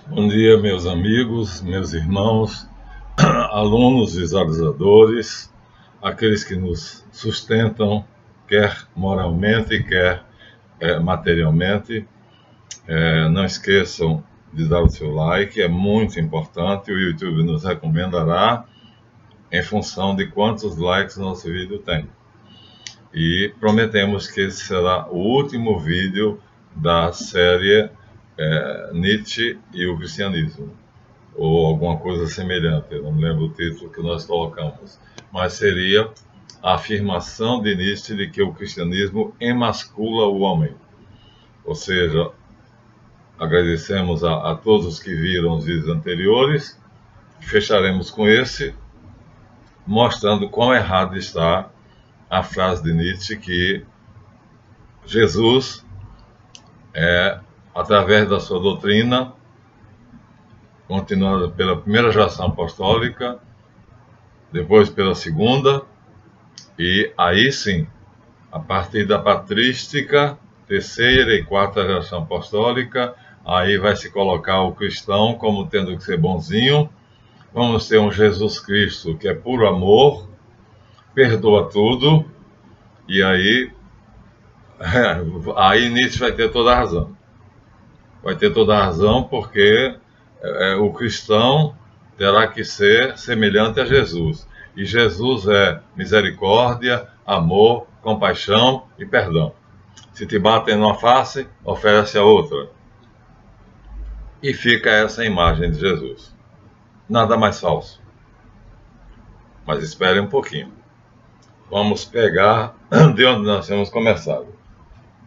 Bom dia, meus amigos, meus irmãos, alunos, visualizadores, aqueles que nos sustentam, quer moralmente, quer materialmente. Não esqueçam de dar o seu like, é muito importante. O YouTube nos recomendará em função de quantos likes nosso vídeo tem. E prometemos que esse será o último vídeo da série Nietzsche e o Cristianismo, ou alguma coisa semelhante, eu não me lembro o título que nós colocamos, mas seria a afirmação de Nietzsche de que o cristianismo emascula o homem. Ou seja, agradecemos a todos os que viram os vídeos anteriores, fecharemos com esse, mostrando quão errado está a frase de Nietzsche que Jesus, através da sua doutrina, continuada pela primeira geração apostólica, depois pela segunda, e aí sim, a partir da patrística, terceira e quarta geração apostólica, aí vai se colocar o cristão como tendo que ser bonzinho. Vamos ter um Jesus Cristo que é puro amor, perdoa tudo, e aí Nietzsche vai ter toda a razão. Vai ter toda a razão porque o cristão terá que ser semelhante a Jesus. E Jesus é misericórdia, amor, compaixão e perdão. Se te batem numa face, oferece a outra. E fica essa imagem de Jesus. Nada mais falso. Mas espere um pouquinho. Vamos pegar de onde nós temos começado.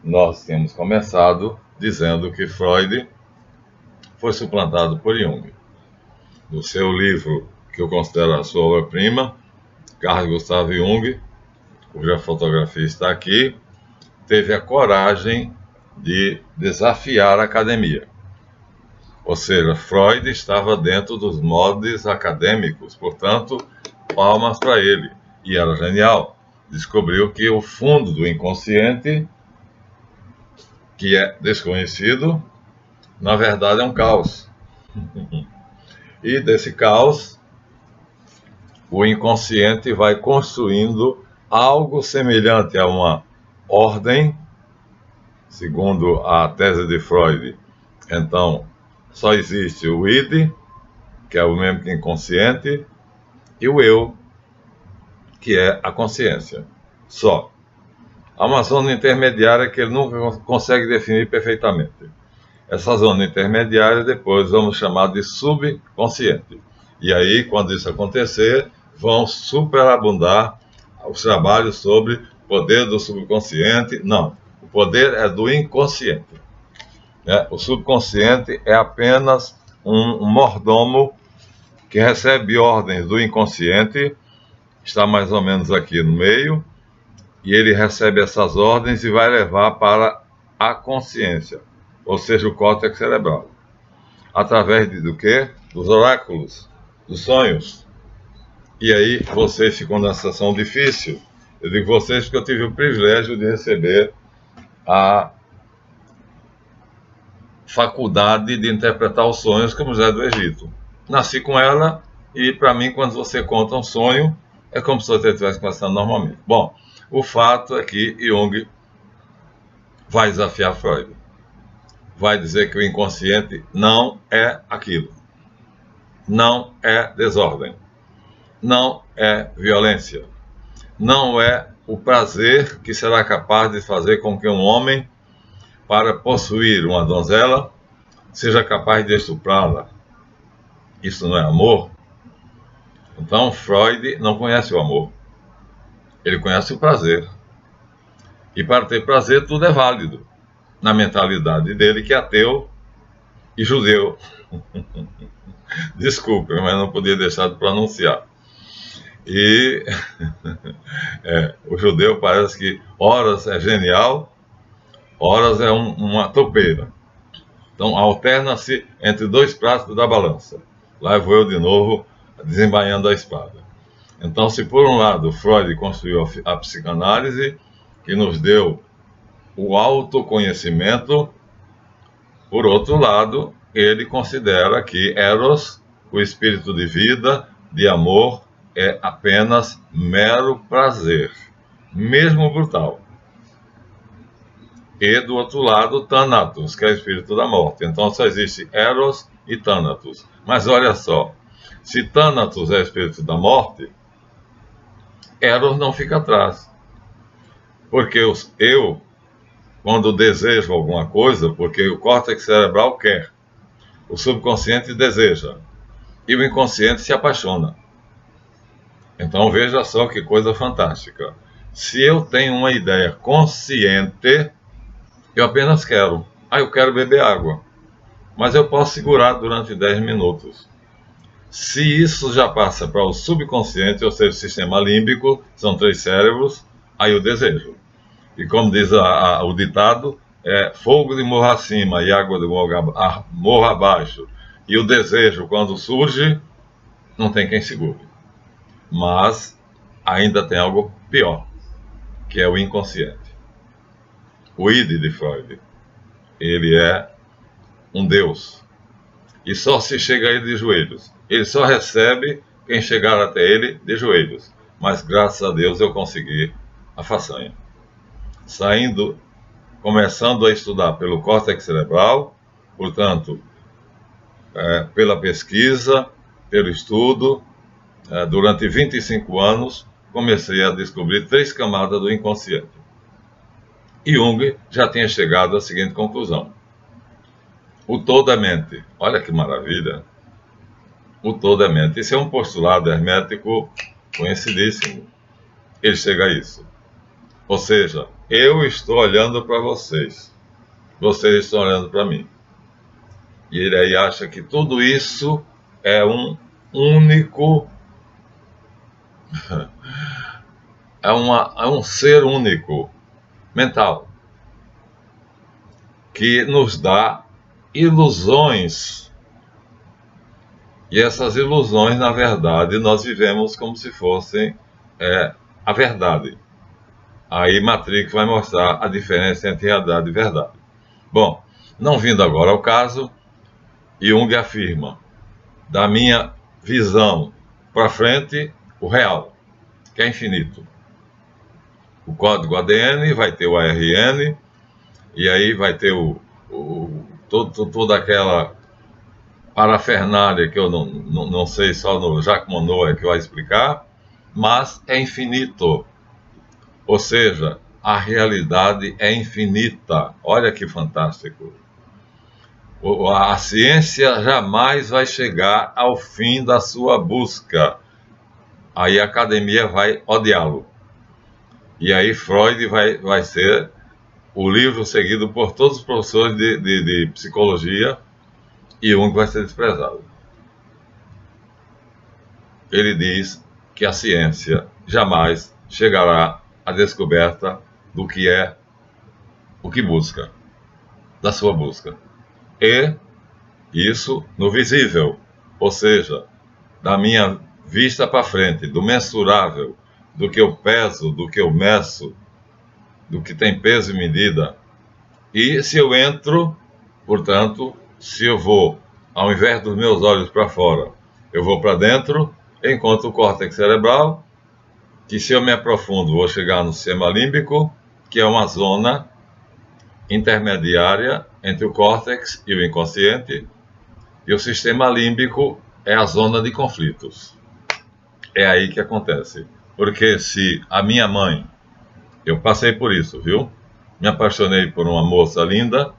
Nós temos começado dizendo que Freud foi suplantado por Jung. No seu livro, que eu considero a sua obra-prima, Carl Gustav Jung, cuja fotografia está aqui, teve a coragem de desafiar a academia. Ou seja, Freud estava dentro dos moldes acadêmicos, portanto, palmas para ele. E era genial. Descobriu que o fundo do inconsciente, que é desconhecido, na verdade é um caos. E desse caos, o inconsciente vai construindo algo semelhante a uma ordem, segundo a tese de Freud. Então, só existe o id, que é o mesmo que inconsciente, e o eu, que é a consciência. Só. Há uma zona intermediária que ele nunca consegue definir perfeitamente. Essa zona intermediária depois vamos chamar de subconsciente. E aí, quando isso acontecer, vão superabundar os trabalhos sobre o poder do subconsciente. Não, o poder é do inconsciente. O subconsciente é apenas um mordomo que recebe ordens do inconsciente, está mais ou menos aqui no meio, e ele recebe essas ordens e vai levar para a consciência, ou seja, o córtex cerebral. Através do quê? Dos oráculos, dos sonhos. E aí vocês ficam numa situação difícil. Eu digo vocês porque eu tive o privilégio de receber a faculdade de interpretar os sonhos como José do Egito. Nasci com ela e, para mim, quando você conta um sonho, é como se você estivesse conversando normalmente. Bom, o fato é que Jung vai desafiar Freud. Vai dizer que o inconsciente não é aquilo. Não é desordem. Não é violência. Não é o prazer que será capaz de fazer com que um homem, para possuir uma donzela, seja capaz de estuprá-la. Isso não é amor? Então, Freud não conhece o amor. Ele conhece o prazer. E para ter prazer, tudo é válido. Na mentalidade dele, que é ateu e judeu. Desculpe, mas não podia deixar de pronunciar. E o judeu parece que horas é genial, horas é uma topeira. Então, alterna-se entre dois pratos da balança. Lá vou eu de novo desembainhando a espada. Então, se por um lado Freud construiu a psicanálise, que nos deu o autoconhecimento, por outro lado, ele considera que Eros, o espírito de vida, de amor, é apenas mero prazer, mesmo brutal. E do outro lado, Thanatos, que é o espírito da morte. Então só existe Eros e Thanatos. Mas olha só, se Thanatos é o espírito da morte, Eros não fica atrás. Porque eu, quando desejo alguma coisa, porque o córtex cerebral quer, o subconsciente deseja, e o inconsciente se apaixona. Então veja só que coisa fantástica. Se eu tenho uma ideia consciente, eu apenas quero. Eu quero beber água. Mas eu posso segurar durante 10 minutos. Se isso já passa para o subconsciente, ou seja, o sistema límbico, são 3 cérebros, aí eu desejo. E como diz o ditado, é fogo de morro acima e água de morro abaixo. E o desejo, quando surge, não tem quem segure. Mas ainda tem algo pior, que é o inconsciente. O id de Freud, ele é um Deus. E só se chega a ele de joelhos. Ele só recebe quem chegar até ele de joelhos. Mas graças a Deus eu consegui a façanha. Começando a estudar pelo córtex cerebral, portanto, pela pesquisa, pelo estudo, durante 25 anos, comecei a descobrir 3 camadas do inconsciente. E Jung já tinha chegado à seguinte conclusão: o todo é mente. Olha que maravilha! O todo é mente. Isso é um postulado hermético conhecidíssimo. Ele chega a isso. Ou seja, eu estou olhando para vocês. Vocês estão olhando para mim. E ele aí acha que tudo isso é um único... é um ser único, mental, que nos dá ilusões. E essas ilusões, na verdade, nós vivemos como se fossem a verdade. Aí Matrix vai mostrar a diferença entre realidade e verdade. Bom, não vindo agora ao caso, Jung afirma, da minha visão para frente, o real, que é infinito. O código ADN vai ter o ARN, e aí vai ter toda aquela parafernália que eu não sei, só no Jacques Monod é que vai explicar, mas é infinito. Ou seja, a realidade é infinita. Olha que fantástico. A ciência jamais vai chegar ao fim da sua busca. Aí a academia vai odiá-lo. E aí Freud vai ser o livro seguido por todos os professores de psicologia, e Jung vai ser desprezado. Ele diz que a ciência jamais chegará à descoberta do que é o que busca, da sua busca. E isso no visível, ou seja, da minha vista para frente, do mensurável, do que eu peso, do que eu meço, do que tem peso e medida. E se eu entro, portanto, se eu vou, ao invés dos meus olhos para fora, eu vou para dentro, encontro o córtex cerebral, que se eu me aprofundo, vou chegar no sistema límbico, que é uma zona intermediária entre o córtex e o inconsciente, e o sistema límbico é a zona de conflitos. É aí que acontece. Porque se a minha mãe, eu passei por isso, viu? Me apaixonei por uma moça linda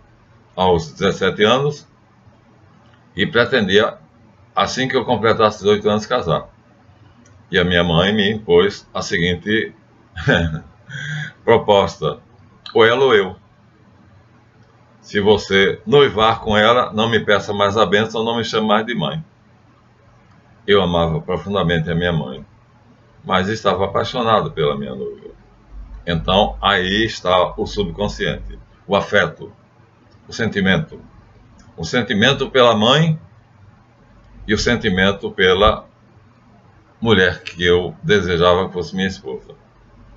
aos 17 anos e pretendia, assim que eu completasse 18 anos, casar. E a minha mãe me impôs a seguinte proposta: ou ela ou eu. Se você noivar com ela, não me peça mais a bênção, não me chame mais de mãe. Eu amava profundamente a minha mãe, mas estava apaixonado pela minha noiva. Então, aí está o subconsciente, o afeto, o sentimento. O sentimento pela mãe e o sentimento pela mulher que eu desejava que fosse minha esposa.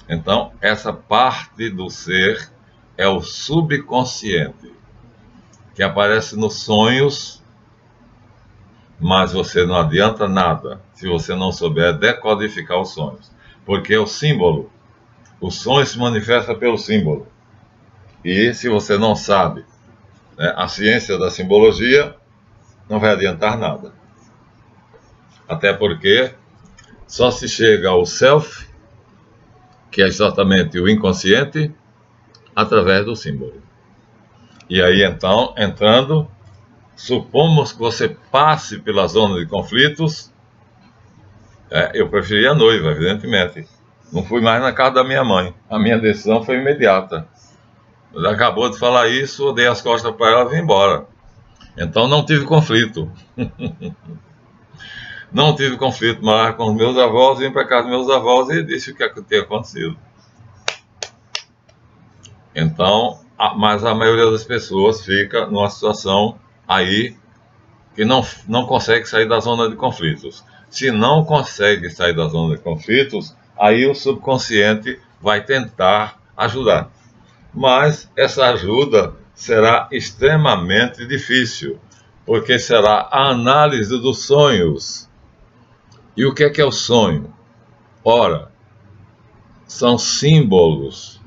Então, essa parte do ser é o subconsciente, que aparece nos sonhos mas você não adianta nada se você não souber decodificar os sonhos, porque é o símbolo. O sonho se manifesta pelo símbolo. E se você não sabe, né, a ciência da simbologia, não vai adiantar nada. Até porque só se chega ao self, que é exatamente o inconsciente, através do símbolo. E aí então, entrando, supomos que você passe pela zona de conflitos. Eu preferi a noiva, evidentemente. Não fui mais na casa da minha mãe. A minha decisão foi imediata. Ela acabou de falar isso, eu dei as costas para ela e vim embora. Então não tive conflito. Não tive conflito, mas com os meus avós, vim para casa dos meus avós e disse o que tinha acontecido. Então, mas a maioria das pessoas fica numa situação aí que não consegue sair da zona de conflitos. Se não consegue sair da zona de conflitos, aí o subconsciente vai tentar ajudar. Mas essa ajuda será extremamente difícil, porque será a análise dos sonhos. E o que é o sonho? Ora, são símbolos.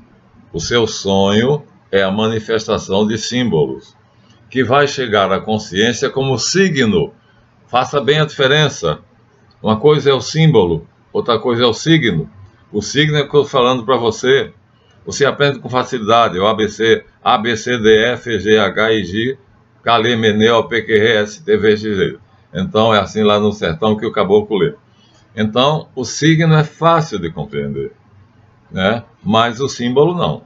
O seu sonho é a manifestação de símbolos, que vai chegar à consciência como signo. Faça bem a diferença. Uma coisa é o símbolo, outra coisa é o signo. O signo é o que eu estou falando para você. Você aprende com facilidade. O ABC, A, B, C, D, F, G, H, I, J, K, L, M, N, O, P, Q, R, S, T, V, X, G. Então é assim lá no sertão que o caboclo lê. Então o signo é fácil de compreender, né? Mas o símbolo não.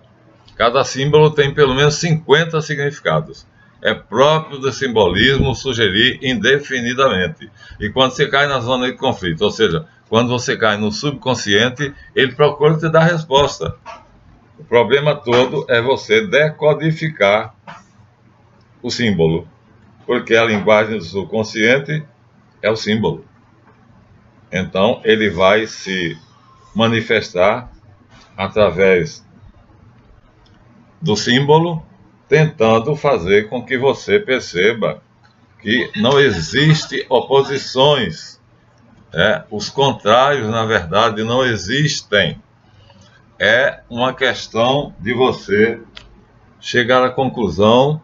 Cada símbolo tem pelo menos 50 significados. É próprio do simbolismo sugerir indefinidamente. E quando você cai na zona de conflito, ou seja, quando você cai no subconsciente, ele procura te dar resposta. O problema todo é você decodificar o símbolo, porque a linguagem do subconsciente é o símbolo. Então, ele vai se manifestar através do símbolo, tentando fazer com que você perceba que não existe oposições. Os contrários, na verdade, não existem. É uma questão de você chegar à conclusão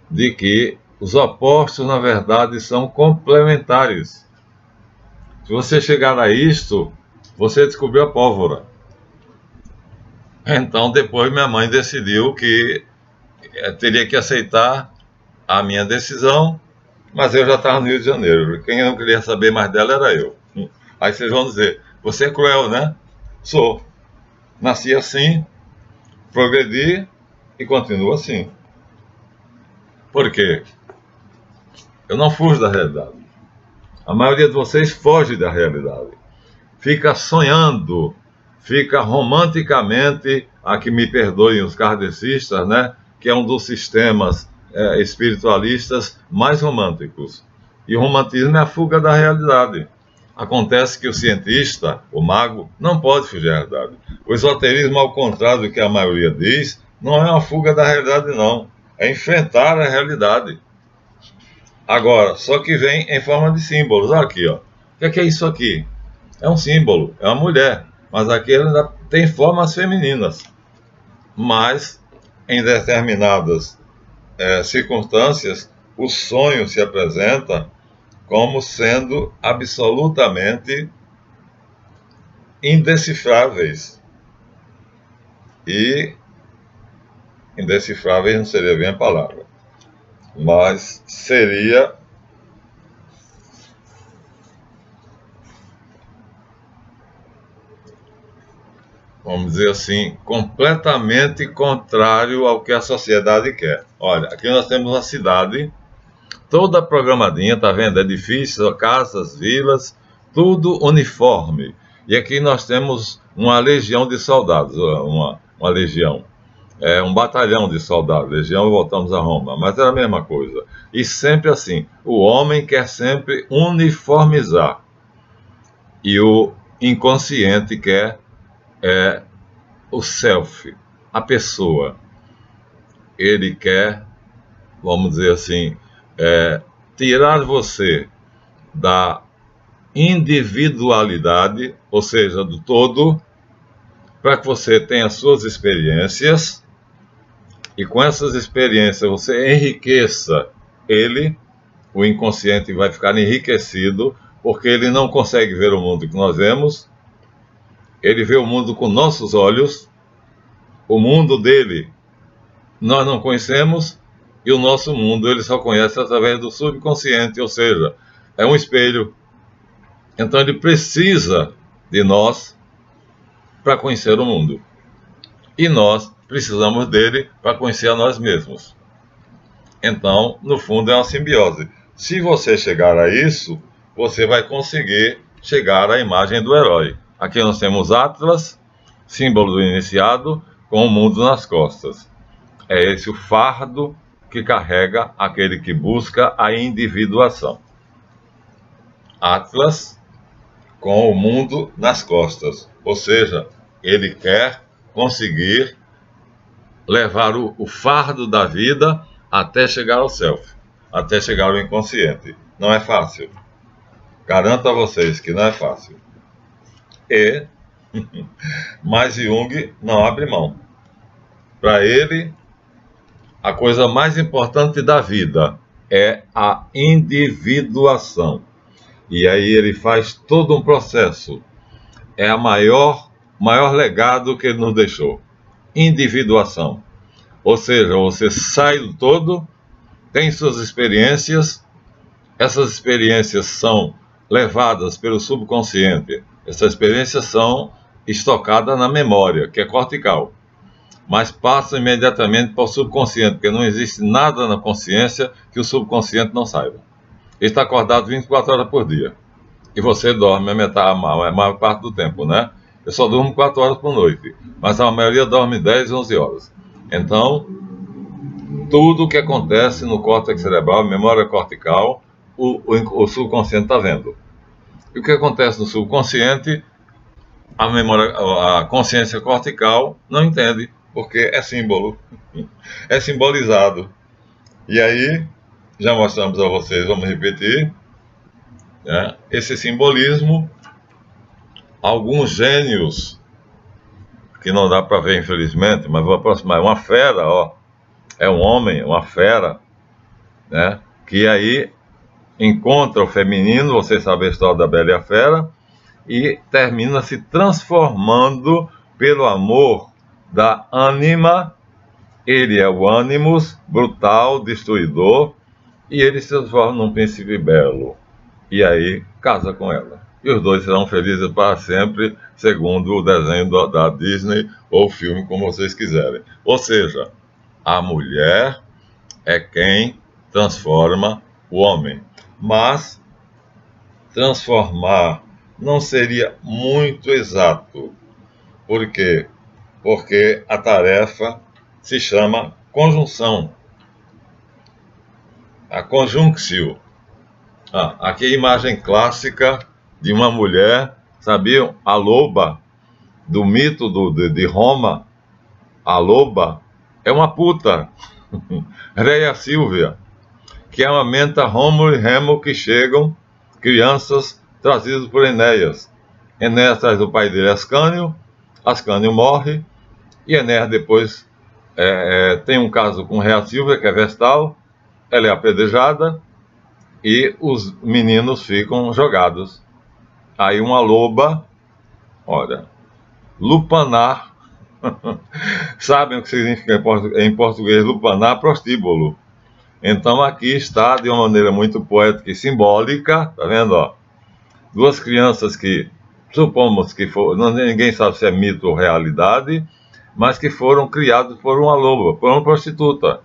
de que os opostos, na verdade, são complementares. Se você chegar a isto, você descobriu a pólvora. Então, depois minha mãe decidiu que teria que aceitar a minha decisão, mas eu já estava no Rio de Janeiro. Quem não queria saber mais dela era eu. Aí vocês vão dizer, você é cruel, né? Sou. Nasci assim, progredi e continuo assim. Por quê? Eu não fujo da realidade. A maioria de vocês foge da realidade. Fica sonhando, fica romanticamente, a que me perdoem os kardecistas, né? Que é um dos sistemas espiritualistas mais românticos. E o romantismo é a fuga da realidade. Acontece que o cientista, o mago, não pode fugir da realidade. O esoterismo, ao contrário do que a maioria diz, não é uma fuga da realidade, não. É enfrentar a realidade. Agora, só que vem em forma de símbolos. Olha aqui, ó. O que é isso aqui? É um símbolo, é uma mulher. Mas aqui ele ainda tem formas femininas. Mas, em determinadas circunstâncias, o sonho se apresenta como sendo absolutamente indecifráveis. E indecifráveis não seria bem a palavra, mas seria vamos dizer assim, completamente contrário ao que a sociedade quer. Olha, aqui nós temos uma cidade toda programadinha, tá vendo? Edifícios, casas, vilas, tudo uniforme. E aqui nós temos uma legião de soldados, uma legião, um batalhão de soldados. Legião, voltamos a Roma, mas era a mesma coisa. E sempre assim, o homem quer sempre uniformizar e o inconsciente quer o self, a pessoa. Ele quer, vamos dizer assim, tirar você da individualidade, ou seja, do todo, para que você tenha suas experiências e com essas experiências você enriqueça ele. O inconsciente vai ficar enriquecido porque ele não consegue ver o mundo que nós vemos, ele vê o mundo com nossos olhos, o mundo dele nós não conhecemos e o nosso mundo ele só conhece através do subconsciente, ou seja, é um espelho. Então ele precisa de nós para conhecer o mundo. E nós precisamos dele para conhecer a nós mesmos. Então, no fundo, é uma simbiose. Se você chegar a isso, você vai conseguir chegar à imagem do herói. Aqui nós temos Atlas, símbolo do iniciado, com o mundo nas costas. É esse o fardo que carrega aquele que busca a individuação. Atlas com o mundo nas costas. Ou seja, ele quer conseguir levar o fardo da vida até chegar ao self, até chegar ao inconsciente. Não é fácil. Garanto a vocês que não é fácil. E, mas Jung não abre mão. Para ele, a coisa mais importante da vida é a individuação. E aí ele faz todo um processo. É o maior legado que ele nos deixou. Individuação. Ou seja, você sai do todo, tem suas experiências, essas experiências são levadas pelo subconsciente. Essas experiências são estocadas na memória, que é cortical. Mas passam imediatamente para o subconsciente, porque não existe nada na consciência que o subconsciente não saiba. Ele está acordado 24 horas por dia. E você dorme a maior parte do tempo, né? Eu só durmo 4 horas por noite, mas a maioria dorme 10, 11 horas. Então, tudo o que acontece no córtex cerebral, memória cortical, o subconsciente está vendo. E o que acontece no subconsciente, a consciência cortical não entende, porque é símbolo, é simbolizado. E aí, já mostramos a vocês, vamos repetir, né? Esse simbolismo, alguns gênios, que não dá para ver infelizmente, mas vou aproximar, uma fera, ó, é um homem, uma fera, né? Que aí encontra o feminino, você sabe a história da Bela e a Fera, e termina se transformando pelo amor da ânima. Ele é o ânimos, brutal, destruidor, e ele se transforma num príncipe belo. E aí casa com ela. E os dois serão felizes para sempre, segundo o desenho da Disney, ou o filme, como vocês quiserem. Ou seja, a mulher é quem transforma o homem. Mas transformar não seria muito exato. Por quê? Porque a tarefa se chama conjunção. A conjunctio. Aqui a imagem clássica de uma mulher, sabiam? A loba, do mito de Roma. A loba é uma puta. Rhea Silvia, que amamenta Rômulo e Remo, que chegam, crianças trazidas por Enéas. Enéas traz o pai dele, Ascânio morre, e Enéas depois tem um caso com Rhea Silvia, que é vestal, ela é apedrejada, e os meninos ficam jogados. Aí uma loba, olha, lupanar, sabem o que significa em português lupanar? Prostíbulo. Então aqui está, de uma maneira muito poética e simbólica, tá vendo, ó? Duas crianças que, supomos que ninguém sabe se é mito ou realidade, mas que foram criados por uma loba, por uma prostituta,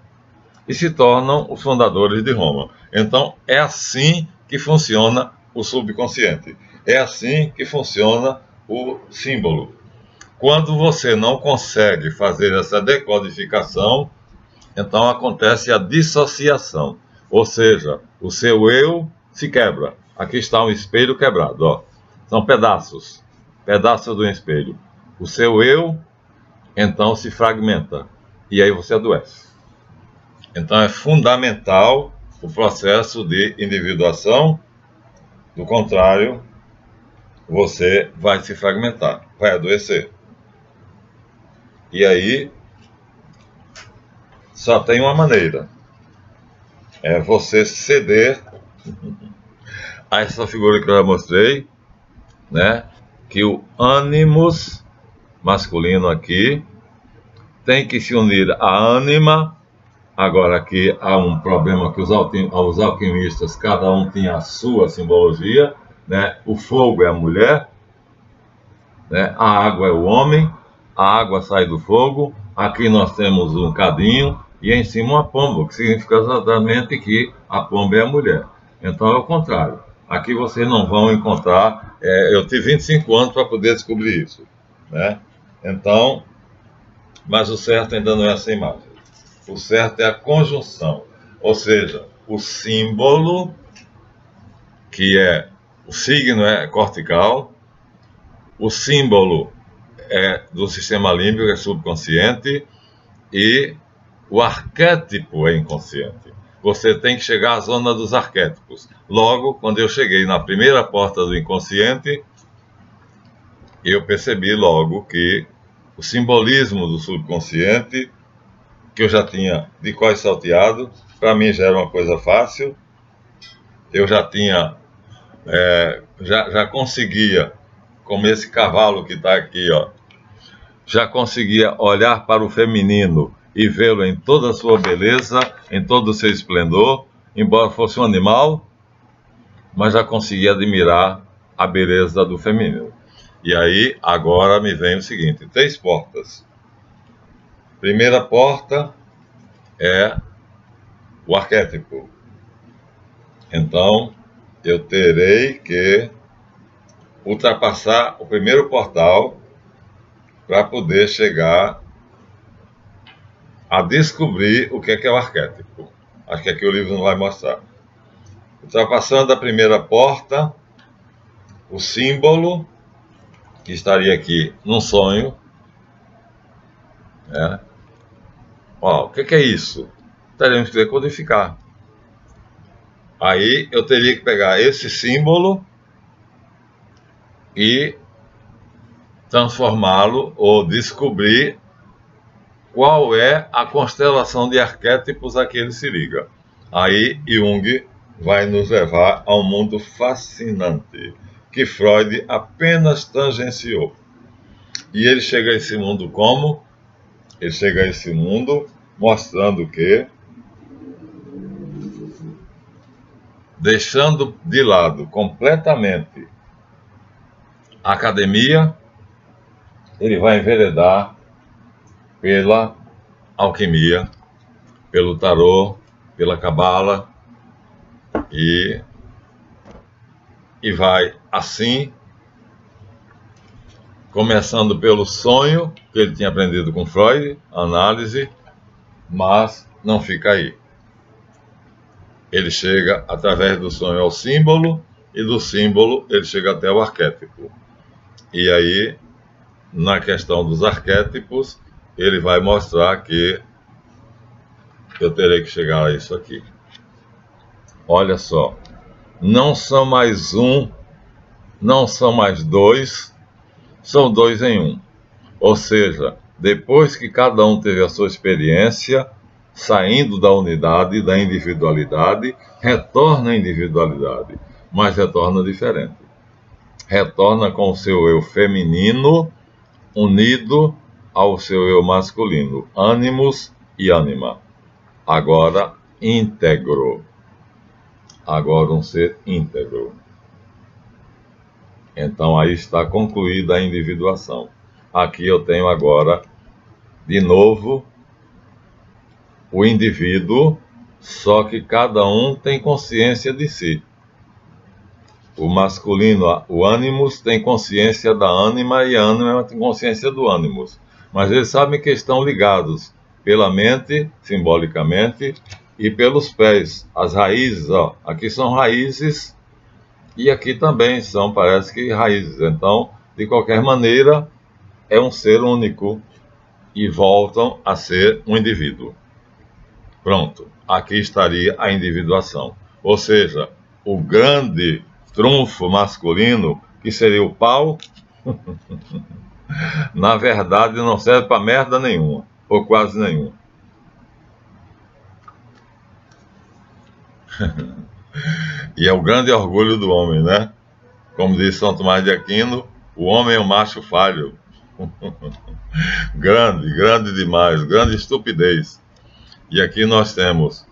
e se tornam os fundadores de Roma. Então é assim que funciona o subconsciente, é assim que funciona o símbolo. Quando você não consegue fazer essa decodificação, então acontece a dissociação, ou seja, o seu eu se quebra. Aqui está um espelho quebrado, ó. São pedaços do espelho. O seu eu, então, se fragmenta, e aí você adoece. Então é fundamental o processo de individuação, Do contrário, você vai se fragmentar, vai adoecer. E aí, só tem uma maneira: é você ceder a essa figura que eu já mostrei, né? Que o ânimos masculino aqui tem que se unir à ânima. Agora aqui há um problema que os alquimistas, cada um tinha a sua simbologia, né? O fogo é a mulher, né? A água é o homem, a água sai do fogo, aqui nós temos um cadinho e em cima uma pomba, que significa exatamente que a pomba é a mulher. Então é o contrário. Aqui vocês não vão encontrar, eu tive 25 anos para poder descobrir isso, né? Então, mas o certo ainda não é essa imagem. O certo é a conjunção, ou seja, o símbolo, que é o signo é cortical, o símbolo é do sistema límbico, é subconsciente, e o arquétipo é inconsciente. Você tem que chegar à zona dos arquétipos. Logo, quando eu cheguei na primeira porta do inconsciente, eu percebi logo que o simbolismo do subconsciente, que eu já tinha de cós salteado, para mim já era uma coisa fácil. Eu já tinha, já conseguia, como esse cavalo que está aqui, ó, já conseguia olhar para o feminino e vê-lo em toda a sua beleza, em todo o seu esplendor, embora fosse um animal, mas já conseguia admirar a beleza do feminino. E aí, agora me vem o seguinte: 3 portas. Primeira porta é o arquétipo. Então, eu terei que ultrapassar o primeiro portal para poder chegar a descobrir o que é o arquétipo. Acho que aqui o livro não vai mostrar. Ultrapassando a primeira porta, o símbolo, que estaria aqui num sonho, né? Ó, o que é isso? Teremos que decodificar. Aí eu teria que pegar esse símbolo e transformá-lo ou descobrir qual é a constelação de arquétipos a que ele se liga. Aí Jung vai nos levar a um mundo fascinante, que Freud apenas tangenciou. E ele chega a esse mundo como? Ele chega a esse mundo mostrando que, deixando de lado completamente a academia, ele vai enveredar pela alquimia, pelo tarô, pela cabala, e vai assim, começando pelo sonho que ele tinha aprendido com Freud, análise, mas não fica aí. Ele chega através do sonho ao símbolo, e do símbolo ele chega até o arquétipo. E aí, na questão dos arquétipos, ele vai mostrar que eu terei que chegar a isso aqui. Olha só, não são mais um, não são mais dois, são 2 em 1. Ou seja, depois que cada um teve a sua experiência, saindo da unidade, da individualidade, retorna à individualidade, mas retorna diferente. Retorna com o seu eu feminino unido ao seu eu masculino, ânimos e ânima. Agora íntegro. Agora um ser íntegro. Então aí está concluída a individuação. Aqui eu tenho agora, de novo, o indivíduo, só que cada um tem consciência de si. O masculino, o ânimos, tem consciência da ânima e a ânima tem consciência do ânimos. Mas eles sabem que estão ligados pela mente, simbolicamente, e pelos pés. As raízes, ó, aqui são raízes e aqui também são, parece que raízes. Então, de qualquer maneira, é um ser único e voltam a ser um indivíduo. Pronto, aqui estaria a individuação. Ou seja, o grande trunfo masculino, que seria o pau, na verdade não serve para merda nenhuma, ou quase nenhuma. E é o grande orgulho do homem, né? Como diz São Tomás de Aquino, o homem é um macho falho. Grande, grande demais, grande estupidez. E aqui nós temos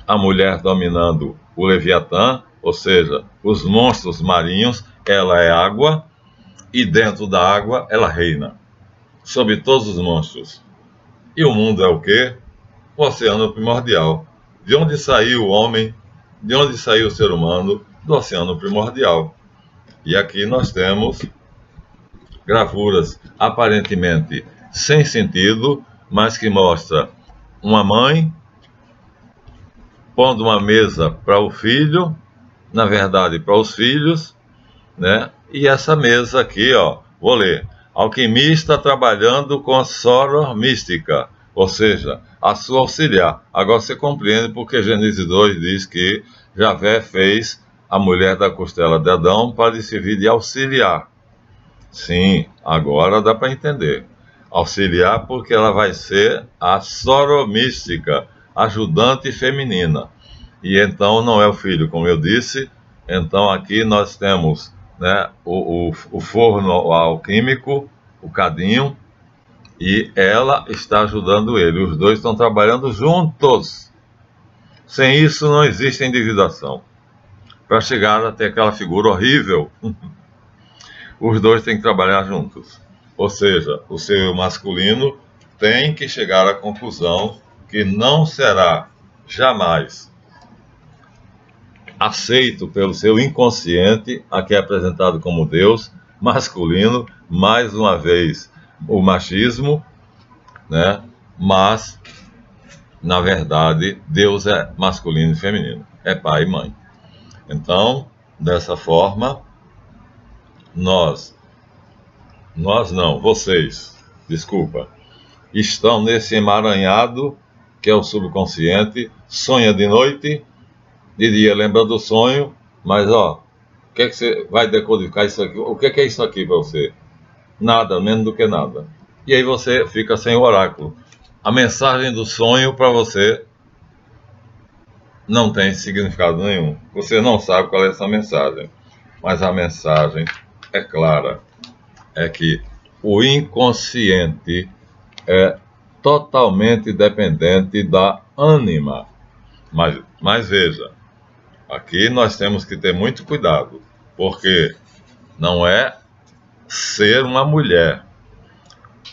a mulher dominando o Leviatã, ou seja, os monstros marinhos, ela é água, e dentro da água ela reina sobre todos os monstros. E o mundo é o quê? O oceano primordial. De onde saiu o homem? De onde saiu o ser humano? Do oceano primordial. E aqui nós temos gravuras aparentemente sem sentido, mas que mostra uma mãe pondo uma mesa para o filho, na verdade para os filhos, né? E essa mesa aqui, ó, vou ler. Alquimista trabalhando com a soro mística, ou seja, a sua auxiliar. Agora você compreende porque Gênesis 2 diz que Javé fez a mulher da costela de Adão para lhe servir de auxiliar. Sim, agora dá para entender. Auxiliar porque ela vai ser a soromística, ajudante feminina. E então não é o filho, como eu disse. Então aqui nós temos, né, o forno alquímico, o cadinho, e ela está ajudando ele. Os dois estão trabalhando juntos. Sem isso não existe individuação. Para chegar até aquela figura horrível, os dois têm que trabalhar juntos. Ou seja, o ser masculino tem que chegar à conclusão que não será jamais aceito pelo seu inconsciente, aqui é apresentado como Deus masculino, mais uma vez o machismo, né? Mas, na verdade, Deus é masculino e feminino, é pai e mãe. Então, dessa forma, vocês, desculpa, estão nesse emaranhado que é o subconsciente, sonha de noite, de dia lembra do sonho, mas ó, o que é que você vai decodificar isso aqui? O que é isso aqui para você? Nada, menos do que nada. E aí você fica sem o oráculo. A mensagem do sonho para você não tem significado nenhum. Você não sabe qual é essa mensagem. Mas a mensagem é clara. É que o inconsciente é totalmente dependente da ânima. Mas veja, aqui nós temos que ter muito cuidado, porque não é ser uma mulher.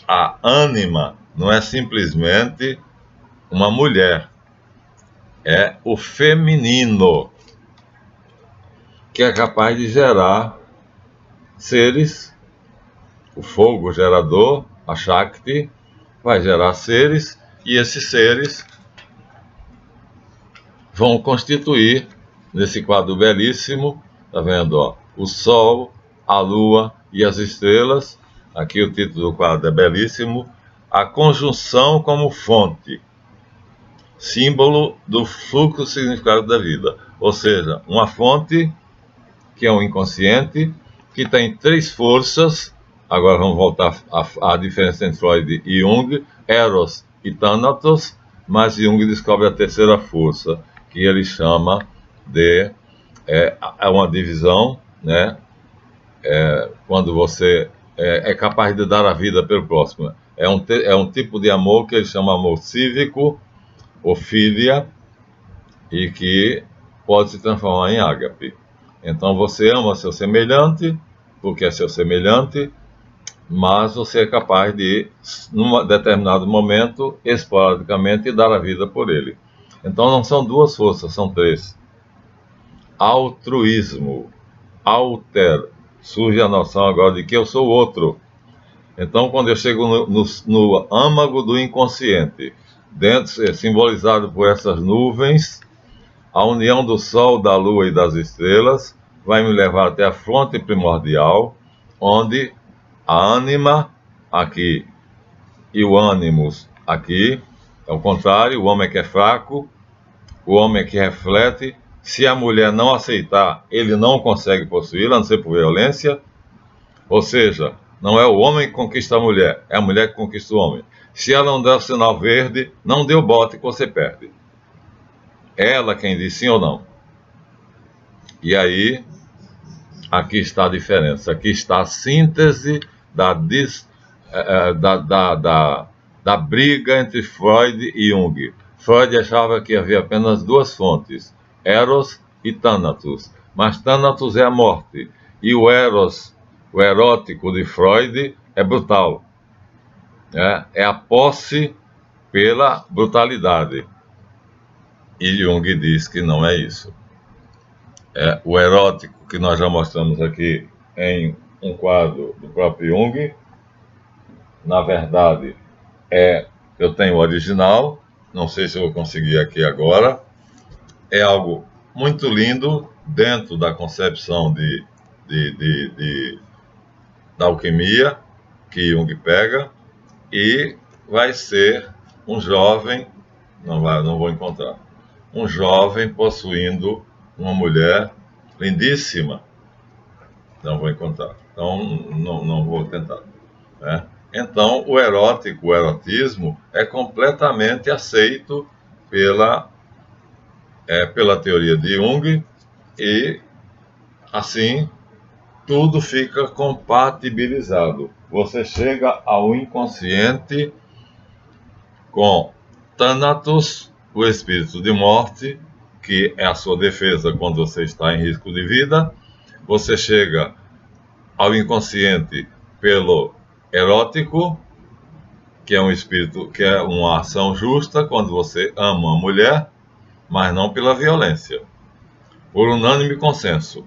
A ânima não é simplesmente uma mulher, é o feminino, que é capaz de gerar seres, o fogo gerador, a Shakti, vai gerar seres, e esses seres vão constituir, nesse quadro belíssimo, tá vendo, ó, o Sol, a Lua e as estrelas, aqui o título do quadro é belíssimo, a conjunção como fonte, símbolo do fluxo significado da vida, ou seja, uma fonte que é um inconsciente, que tem três forças. Agora vamos voltar à diferença entre Freud e Jung, Eros e Thanatos, mas Jung descobre a terceira força, que ele chama de uma divisão, né? Quando você é capaz de dar a vida pelo próximo. É um tipo de amor que ele chama amor cívico, ou filia, e que pode se transformar em ágape. Então você ama seu semelhante, porque é seu semelhante, mas você é capaz de, num determinado momento, esporadicamente, dar a vida por ele. Então não são duas forças, são três. Altruísmo, alter, surge a noção agora de que eu sou outro. Então quando eu chego no âmago do inconsciente, dentro, simbolizado por essas nuvens, a união do Sol, da Lua e das estrelas vai me levar até a fonte primordial, onde a ânima aqui e o ânimos aqui, é o contrário, o homem que é fraco, o homem que reflete, Se a mulher não aceitar, ele não consegue possuí-la, a não ser por violência. Ou seja, não é o homem que conquista a mulher, é a mulher que conquista o homem. Se ela não der o sinal verde, não dê o bote que você perde. É ela quem diz sim ou não. E aí, aqui está a diferença. Aqui está a síntese da briga entre Freud e Jung. Freud achava que havia apenas duas fontes, Eros e Thanatos. Mas Thanatos é a morte. E o Eros, o erótico de Freud, é brutal. É a posse pela brutalidade. E Jung diz que não é isso. O erótico, que nós já mostramos aqui em um quadro do próprio Jung, na verdade, eu tenho o original, não sei se eu vou conseguir aqui agora, é algo muito lindo dentro da concepção da alquimia que Jung pega, e vai ser um jovem, não vou encontrar, um jovem possuindo uma mulher lindíssima, não vou encontrar, então não vou tentar, né? Então, o erótico, o erotismo, é completamente aceito pela teoria de Jung, e, assim, tudo fica compatibilizado. Você chega ao inconsciente com Thanatos, o espírito de morte, que é a sua defesa quando você está em risco de vida. Você chega ao inconsciente pelo erótico, que é um espírito, que é uma ação justa quando você ama uma mulher, mas não pela violência, por unânime consenso.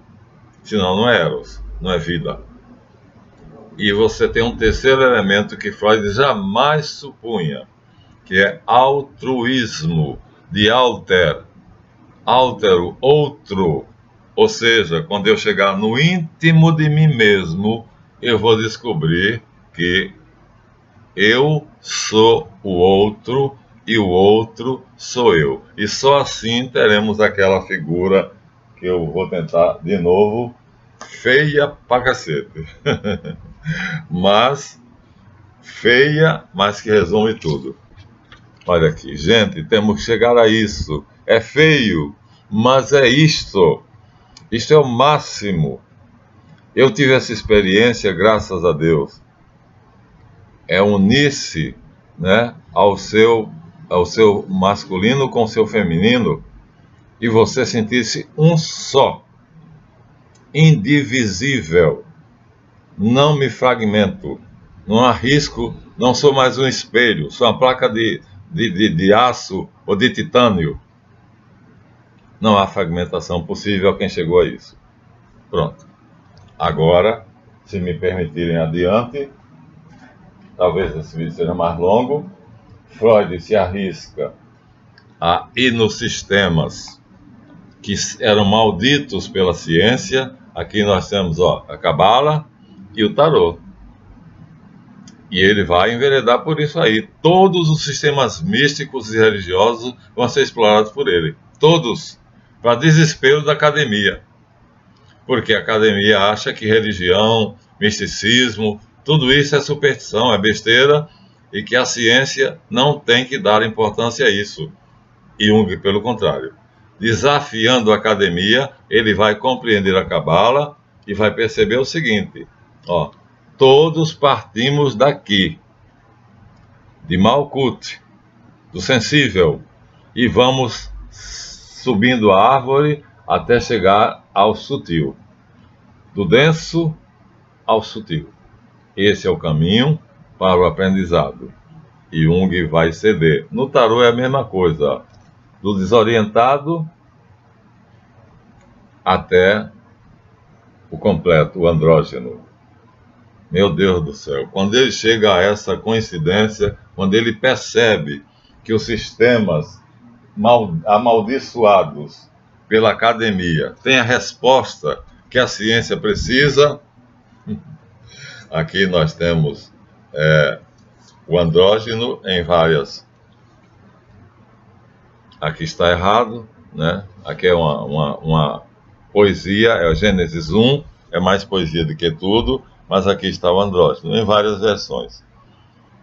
Senão não é eros, não é vida. E você tem um terceiro elemento que Freud jamais supunha, que é altruísmo, de alter, altero, outro. Ou seja, quando eu chegar no íntimo de mim mesmo, eu vou descobrir que eu sou o outro e o outro sou eu. E só assim teremos aquela figura que eu vou tentar de novo, feia pra cacete. Mas feia, mas que resume tudo. Olha aqui, gente, temos que chegar a isso. É feio, mas é isto. Isto é o máximo. Eu tive essa experiência, graças a Deus. É unir-se, né, ao seu masculino com o seu feminino, e você sentir-se um só, indivisível. Não me fragmento, não arrisco, não sou mais um espelho, sou uma placa de aço ou de titânio. Não há fragmentação possível a quem chegou a isso. Pronto. Agora, se me permitirem adiante, talvez esse vídeo seja mais longo, Freud se arrisca a ir nos sistemas que eram malditos pela ciência. Aqui nós temos a Cabala e o Tarô. E ele vai enveredar por isso aí. Todos os sistemas místicos e religiosos vão ser explorados por ele. Todos. Para desespero da academia. Porque a academia acha que religião, misticismo, tudo isso é superstição, é besteira, e que a ciência não tem que dar importância a isso. E Jung, pelo contrário. Desafiando a academia, ele vai compreender a Cabala e vai perceber o seguinte: todos partimos daqui, de Malkuth, do sensível, e vamos subindo a árvore até chegar ao sutil, do denso ao sutil. Esse é o caminho para o aprendizado. E Jung vai ceder. No tarô é a mesma coisa, do desorientado até o completo, o andrógeno. Meu Deus do céu, quando ele chega a essa coincidência, quando ele percebe que os sistemas amaldiçoados pela academia têm a resposta que a ciência precisa, aqui nós temos o andrógeno em várias. Aqui está errado, né? Aqui é uma poesia, é o Gênesis 1, é mais poesia do que tudo, mas aqui está o andrógeno, em várias versões.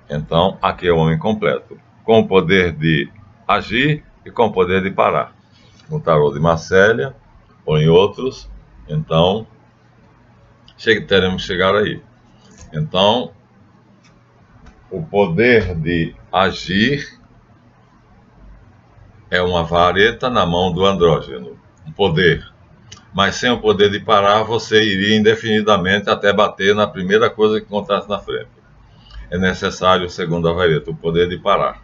Então, aqui é o homem completo, com o poder de agir e com o poder de parar. No tarô de Marcélia, ou em outros, então, teremos que chegar aí. Então, o poder de agir é uma vareta na mão do andrógeno, um poder. Mas sem o poder de parar, você iria indefinidamente até bater na primeira coisa que encontrasse na frente. É necessário, segundo a vareta, o poder de parar.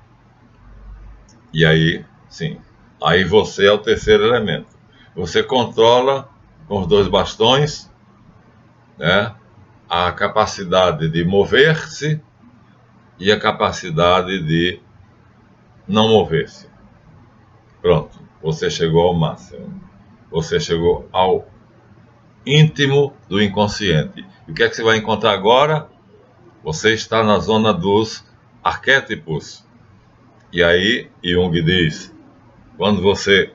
E aí, sim, aí você é o terceiro elemento. Você controla com os dois bastões, né, a capacidade de mover-se e a capacidade de não mover-se. Pronto, você chegou ao máximo. Você chegou ao íntimo do inconsciente. E o que é que você vai encontrar agora? Você está na zona dos arquétipos. E aí, Jung diz, quando você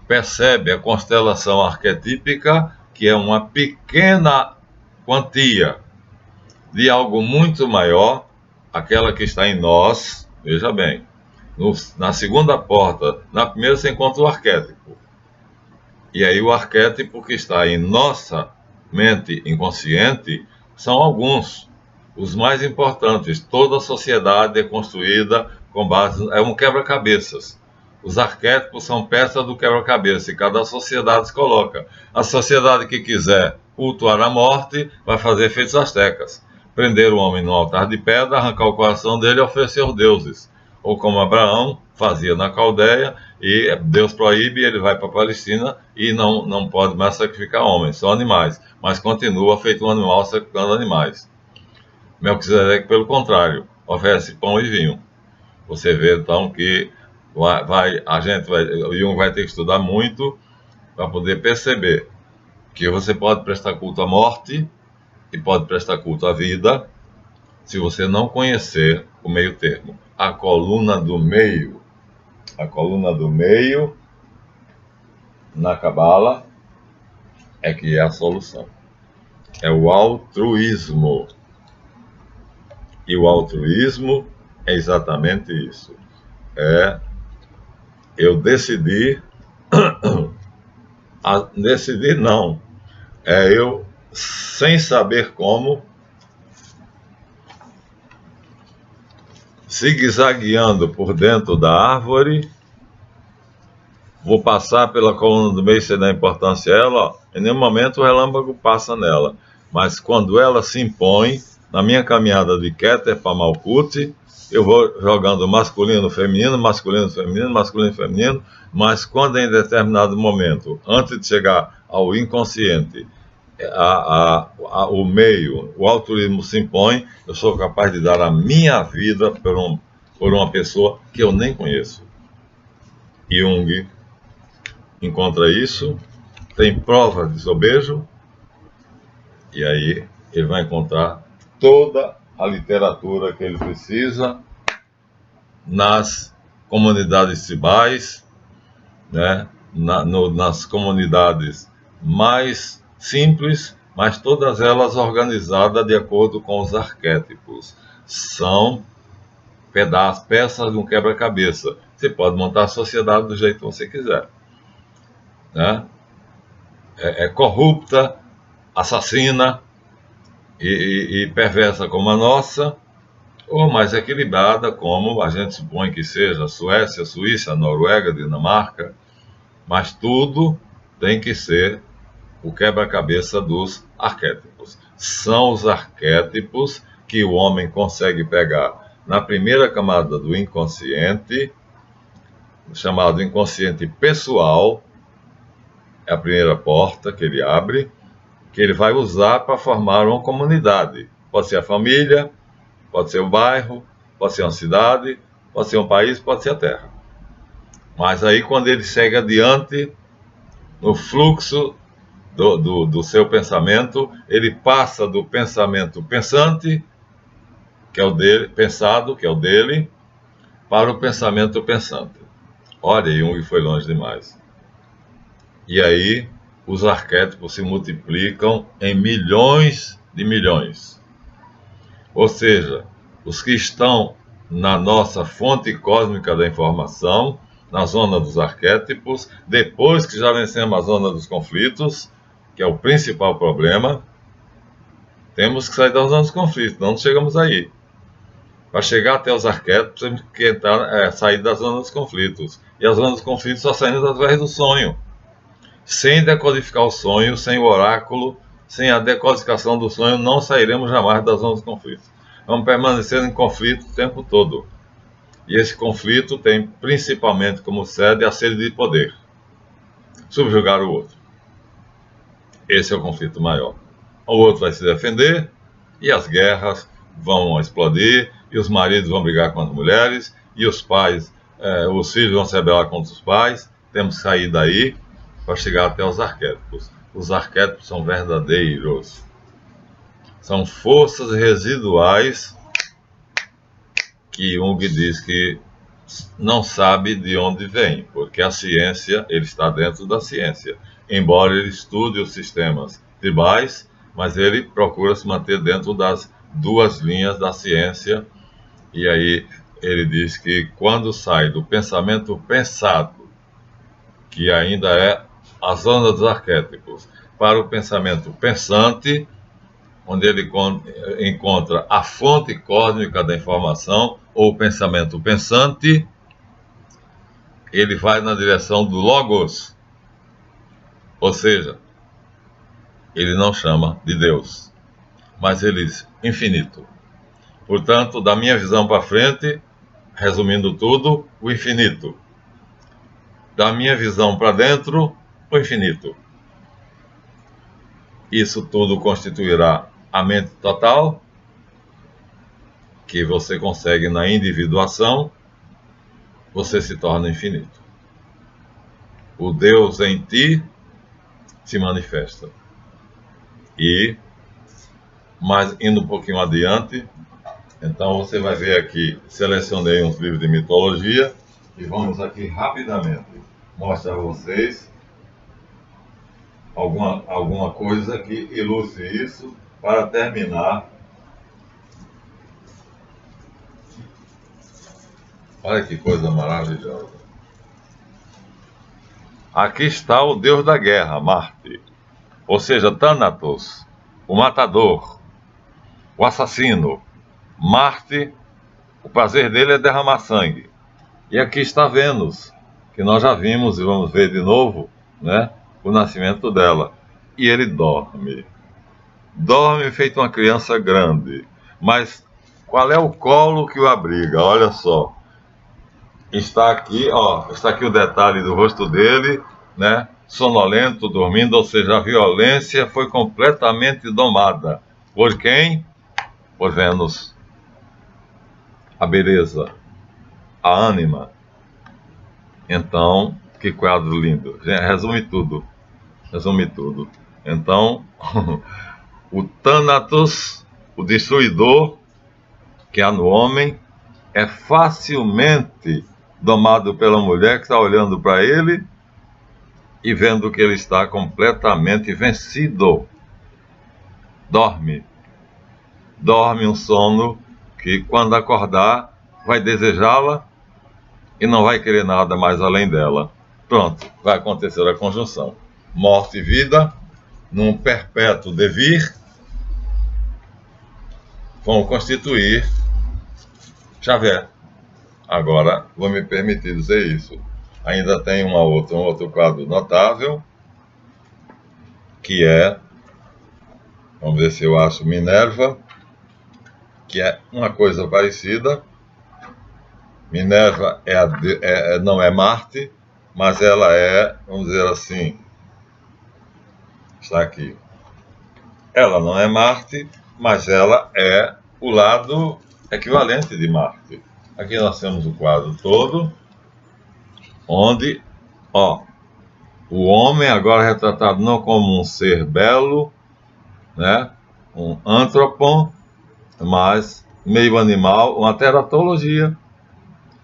percebe a constelação arquetípica, que é uma pequena quantia de algo muito maior, aquela que está em nós, veja bem, na segunda porta, na primeira você encontra o arquétipo. E aí o arquétipo que está em nossa mente inconsciente são alguns, os mais importantes. Toda a sociedade é construída com base... É um quebra-cabeças. Os arquétipos são peças do quebra-cabeça e cada sociedade se coloca. A sociedade que quiser cultuar a morte vai fazer feitos astecas. Prender o homem no altar de pedra, arrancar o coração dele e oferecer aos deuses. Ou como Abraão fazia na Caldeia, e Deus proíbe, ele vai para a Palestina e não pode mais sacrificar homens, só animais. Mas continua feito um animal sacrificando animais. Melquisedeque, pelo contrário, oferece pão e vinho. Você vê então que o Jung vai ter que estudar muito para poder perceber que você pode prestar culto à morte e pode prestar culto à vida se você não conhecer o meio termo. A coluna do meio. A coluna do meio na Cabala é que é a solução. É o altruísmo. E o altruísmo é exatamente isso. Eu decidir, decidir não, eu, sem saber como, zigue-zagueando por dentro da árvore, vou passar pela coluna do meio sem dar importância a ela, ó, em nenhum momento o relâmpago passa nela, mas quando ela se impõe, na minha caminhada de Keter para Malkuth, eu vou jogando masculino, feminino, masculino, feminino, masculino, feminino, mas quando em determinado momento, antes de chegar ao inconsciente, o meio, o altruísmo se impõe, eu sou capaz de dar a minha vida por uma pessoa que eu nem conheço. Jung encontra isso, tem prova de sobejo, e aí ele vai encontrar toda a literatura que ele precisa nas comunidades tribais, né? Nas comunidades mais simples, mas todas elas organizadas de acordo com os arquétipos. São peças de um quebra-cabeça. Você pode montar a sociedade do jeito que você quiser, né? É corrupta, assassina e perversa como a nossa, ou mais equilibrada, como a gente supõe que seja a Suécia, a Suíça, a Noruega, a Dinamarca, mas tudo tem que ser o quebra-cabeça dos arquétipos. São os arquétipos que o homem consegue pegar na primeira camada do inconsciente, chamado inconsciente pessoal, é a primeira porta que ele abre, que ele vai usar para formar uma comunidade. Pode ser a família, pode ser o bairro, pode ser uma cidade, pode ser um país, pode ser a terra. Mas aí quando ele segue adiante, no fluxo do seu pensamento, ele passa do pensamento pensante, que é o dele, pensado, que é o dele, para o pensamento pensante. Olha, Jung foi longe demais. E aí os arquétipos se multiplicam em milhões de milhões. Ou seja, os que estão na nossa fonte cósmica da informação, na zona dos arquétipos, depois que já vencemos a zona dos conflitos, que é o principal problema, temos que sair da zona dos conflitos, não chegamos aí. Para chegar até os arquétipos, temos que sair da zona dos conflitos. E a zona dos conflitos só saímos através do sonho. Sem decodificar o sonho, sem o oráculo, sem a decodificação do sonho, não sairemos jamais da zona dos conflitos. Vamos permanecer em conflito o tempo todo. E esse conflito tem principalmente como sede a sede de poder. Subjugar o outro. Esse é o conflito maior. O outro vai se defender e as guerras vão explodir e os maridos vão brigar com as mulheres e os pais, os filhos vão se rebelar contra os pais. Temos que sair daí para chegar até os arquétipos. Os arquétipos são verdadeiros. São forças residuais que Jung diz que não sabe de onde vem, porque a ciência, ele está dentro da ciência. Embora ele estude os sistemas tribais, mas ele procura se manter dentro das duas linhas da ciência. E aí ele diz que quando sai do pensamento pensado, que ainda é a zona dos arquétipos, para o pensamento pensante, onde ele encontra a fonte cósmica da informação, ou o pensamento pensante, ele vai na direção do Logos. Ou seja, ele não chama de Deus, mas ele diz infinito. Portanto, da minha visão para frente, resumindo tudo, o infinito. Da minha visão para dentro, o infinito. Isso tudo constituirá a mente total, que você consegue na individuação, você se torna infinito. O Deus em ti se manifesta. E, mas indo um pouquinho adiante, então você vai ver aqui, selecionei uns livros de mitologia, e vamos aqui rapidamente mostrar a vocês alguma coisa que ilustre isso, para terminar. Olha que coisa maravilhosa. Aqui está o deus da guerra, Marte. Ou seja, Thanatos, o matador, o assassino. Marte, o prazer dele é derramar sangue. E aqui está Vênus, que nós já vimos e vamos ver de novo, né, o nascimento dela. E ele dorme. Dorme feito uma criança grande. Mas qual é o colo que o abriga? Olha só. Está aqui o detalhe do rosto dele, né? Sonolento, dormindo, ou seja, a violência foi completamente domada. Por quem? Por Vênus. A beleza, a ânima. Então, que quadro lindo. Resume tudo. Então, o Thanatos, o destruidor que há no homem, é facilmente domado pela mulher que está olhando para ele e vendo que ele está completamente vencido. Dorme um sono que, quando acordar, vai desejá-la e não vai querer nada mais além dela. Pronto, vai acontecer a conjunção. Morte e vida, num perpétuo devir, vão constituir Xavier. Agora, vou me permitir dizer isso. Ainda tem um outro quadro notável, que é, vamos ver se eu acho, Minerva, que é uma coisa parecida. Minerva não é Marte, mas ela é, vamos dizer assim, está aqui. Ela não é Marte, mas ela é o lado equivalente de Marte. Aqui nós temos o quadro todo, onde, o homem agora é retratado não como um ser belo, né, um antropon, mas meio animal, uma teratologia.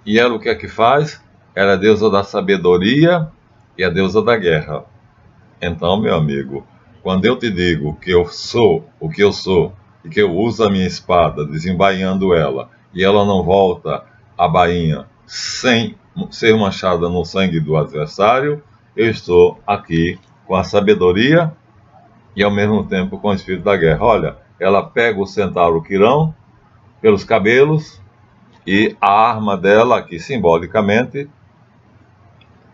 E ela o que é que faz? Ela é a deusa da sabedoria e a deusa da guerra. Então, meu amigo, quando eu te digo que eu sou o que eu sou, e que eu uso a minha espada, desembainhando ela, e ela não volta à bainha sem ser manchada no sangue do adversário, eu estou aqui com a sabedoria e ao mesmo tempo com o espírito da guerra. Olha, ela pega o centauro Quirão pelos cabelos e a arma dela, aqui simbolicamente,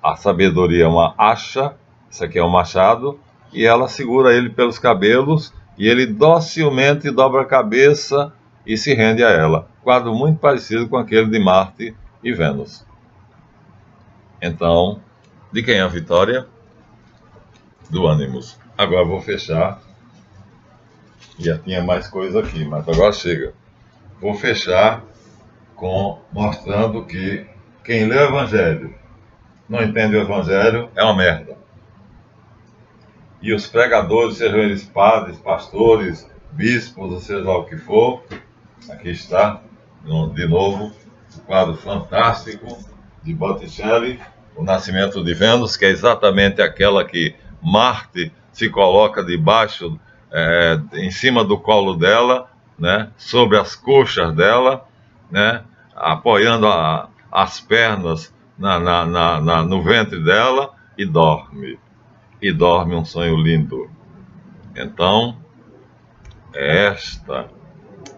a sabedoria é uma acha, isso aqui é um machado, e ela segura ele pelos cabelos e ele docilmente dobra a cabeça e se rende a ela. Quadro muito parecido com aquele de Marte e Vênus. Então, de quem é a vitória? Do Animus. Agora vou fechar. Já tinha mais coisa aqui, mas agora chega. Vou fechar mostrando que quem lê o Evangelho não entende o Evangelho é uma merda. E os pregadores, sejam eles padres, pastores, bispos, ou seja lá o que for, aqui está, de novo, um quadro fantástico de Botticelli, O Nascimento de Vênus, que é exatamente aquela que Marte se coloca debaixo, em cima do colo dela, né, sobre as coxas dela, né, apoiando as pernas no ventre dela e dorme. E dorme um sonho lindo. Então, é esta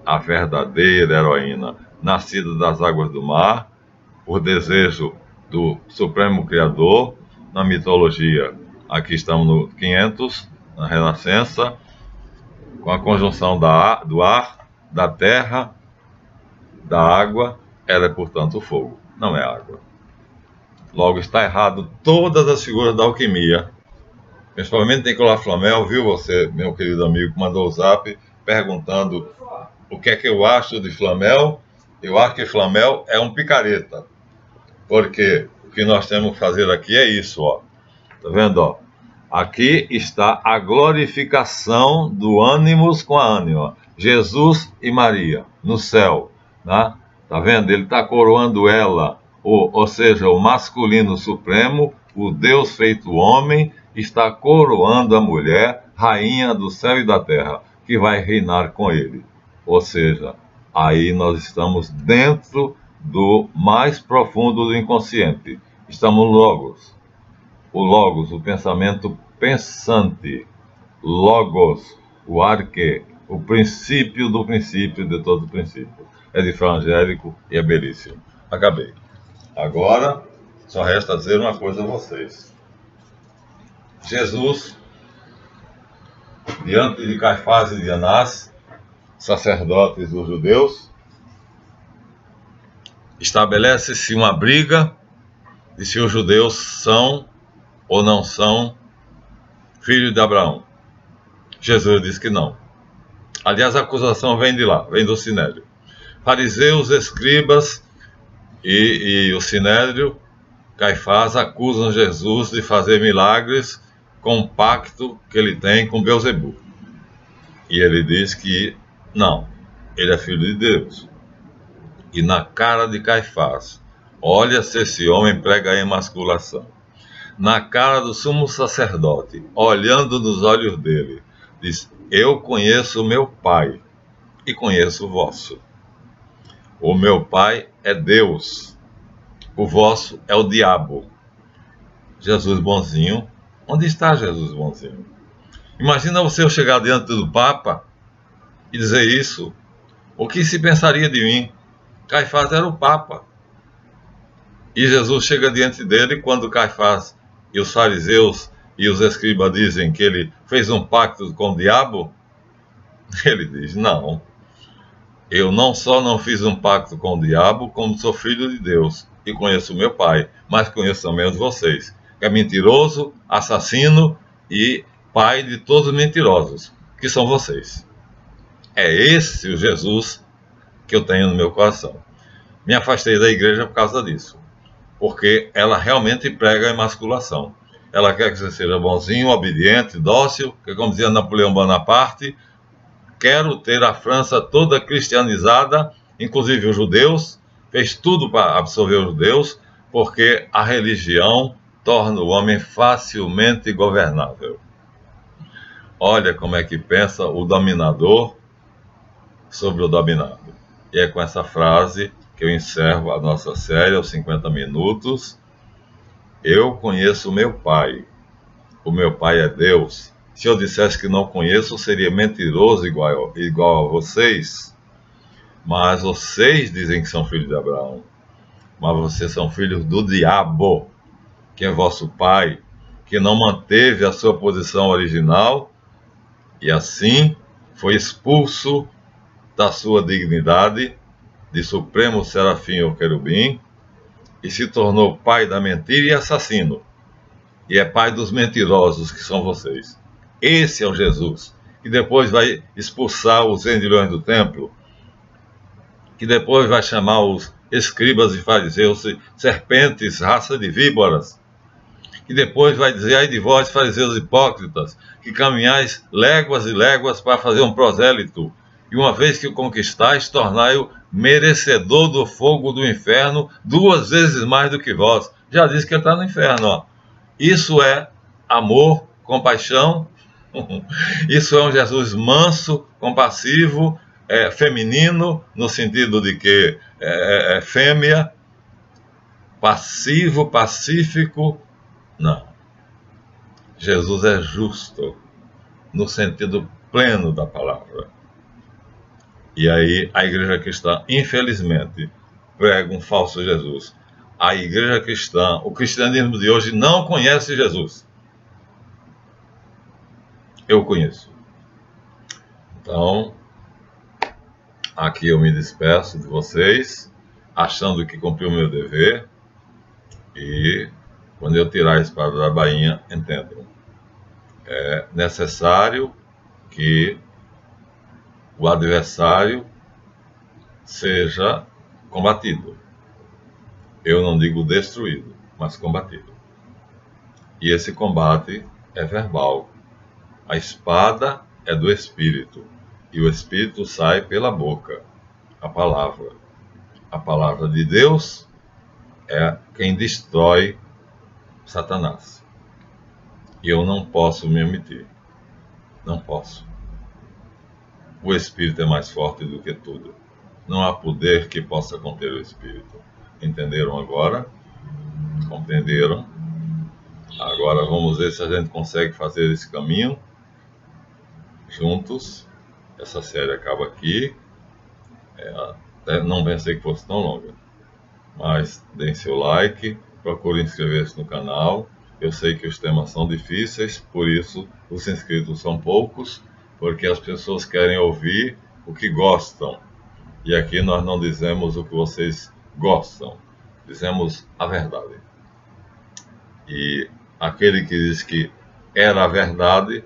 a verdadeira heroína, nascida das águas do mar, por desejo do Supremo Criador, na mitologia. Aqui estamos no 500, na Renascença, com a conjunção do ar, da terra, da água, ela é, portanto, fogo, não é água. Logo, está errado todas as figuras da alquimia, principalmente Nicolau Flamel, viu você, meu querido amigo, que mandou o zap perguntando o que é que eu acho de Flamel. Eu acho que Flamel é um picareta, porque o que nós temos que fazer aqui é isso, ó. Tá vendo, ó? Aqui está a glorificação do ânimos com a ânima. Jesus e Maria, no céu, né? Tá vendo? Ele está coroando ela, ou seja, o masculino supremo, o Deus feito homem, está coroando a mulher, rainha do céu e da terra, que vai reinar com ele. Ou seja, aí nós estamos dentro do mais profundo do inconsciente. Estamos Logos. O Logos, o pensamento pensante. Logos, o arque, o princípio do princípio de todo princípio. É de Fra Angélico e é belíssimo. Acabei. Agora, só resta dizer uma coisa a vocês. Jesus, diante de Caifás e de Anás, sacerdotes dos judeus, estabelece-se uma briga de se os judeus são ou não são filhos de Abraão. Jesus diz que não. Aliás, a acusação vem de lá, vem do Sinédrio. Fariseus, escribas e o Sinédrio, Caifás, acusam Jesus de fazer milagres com o pacto que ele tem com Beelzebu. E ele diz que não, ele é filho de Deus. E na cara de Caifás, olha se esse homem prega a emasculação. Na cara do sumo sacerdote, olhando nos olhos dele, diz: eu conheço o meu Pai e conheço o vosso. O meu Pai é Deus, o vosso é o diabo. Jesus bonzinho, onde está Jesus bonzinho? Imagina você chegar diante do Papa e dizer isso. O que se pensaria de mim? Caifás era o Papa. E Jesus chega diante dele quando Caifás e os fariseus e os escribas dizem que ele fez um pacto com o diabo. Ele diz: não, eu não só não fiz um pacto com o diabo, como sou filho de Deus e conheço o meu Pai, mas conheço também os vocês, que é mentiroso, assassino e pai de todos os mentirosos, que são vocês. É esse o Jesus que eu tenho no meu coração. Me afastei da igreja por causa disso, porque ela realmente prega a emasculação. Ela quer que você seja bonzinho, obediente, dócil, que, como dizia Napoleão Bonaparte, quero ter a França toda cristianizada, inclusive os judeus, fez tudo para absorver os judeus, porque a religião torna o homem facilmente governável. Olha como é que pensa o dominador sobre o dominado. E é com essa frase que eu encerro a nossa série aos 50 minutos. Eu conheço o meu Pai. O meu Pai é Deus. Se eu dissesse que não conheço, seria mentiroso igual a vocês. Mas vocês dizem que são filhos de Abraão. Mas vocês são filhos do diabo, que é vosso pai, que não manteve a sua posição original e assim foi expulso da sua dignidade de supremo serafim ou querubim e se tornou pai da mentira e assassino. E é pai dos mentirosos, que são vocês. Esse é o Jesus, que depois vai expulsar os vendilhões do templo, que depois vai chamar os escribas e fariseus serpentes, raça de víboras, que depois vai dizer: ai de vós, fariseus hipócritas, que caminhais léguas e léguas para fazer um prosélito, e uma vez que o conquistais, tornai-o merecedor do fogo do inferno 2 vezes mais do que vós. Já disse que ele está no inferno, ó. Isso é amor, compaixão. Isso é um Jesus manso, compassivo, feminino, no sentido de que é fêmea, passivo, pacífico. Não. Jesus é justo, no sentido pleno da palavra. E aí a igreja cristã, infelizmente, prega um falso Jesus. A igreja cristã, o cristianismo de hoje não conhece Jesus. Eu conheço. Então, aqui eu me despeço de vocês, achando que cumpri o meu dever. E quando eu tirar a espada da bainha, entendam. É necessário que o adversário seja combatido. Eu não digo destruído, mas combatido. E esse combate é verbal. A espada é do Espírito, e o Espírito sai pela boca, a palavra. A palavra de Deus é quem destrói Satanás. E eu não posso me omitir. Não posso. O Espírito é mais forte do que tudo. Não há poder que possa conter o Espírito. Entenderam agora? Compreenderam? Agora vamos ver se a gente consegue fazer esse caminho juntos. Essa série acaba aqui. Não pensei que fosse tão longa. Mas deem seu like, procurem inscrever-se no canal. Eu sei que os temas são difíceis, por isso os inscritos são poucos, porque as pessoas querem ouvir o que gostam. E aqui nós não dizemos o que vocês gostam, dizemos a verdade. E aquele que diz que era a verdade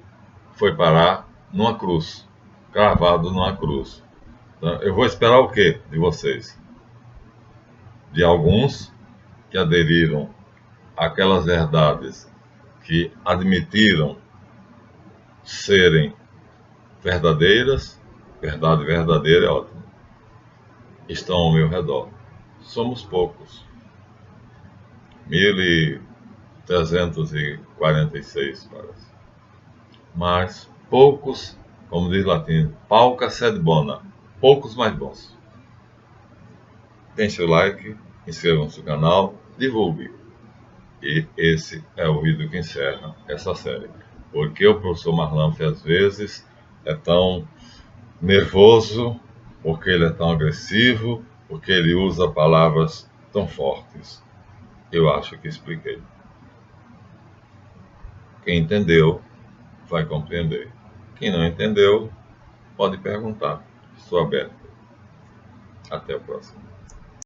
foi parar numa cruz, cravado numa cruz. Então, eu vou esperar o quê de vocês? De alguns que aderiram àquelas verdades que admitiram serem verdadeiras, verdade verdadeira é ótimo, estão ao meu redor. Somos poucos. 1.346, parece. Mas poucos, como diz latim, pauca sed bona, poucos mais bons. Deem seu like, inscrevam-se no canal, divulgue. E esse é o vídeo que encerra essa série. Porque o professor Marlanf às vezes é tão nervoso, porque ele é tão agressivo, porque ele usa palavras tão fortes. Eu acho que expliquei. Quem entendeu vai compreender. Quem não entendeu pode perguntar. Estou aberto. Até o próximo.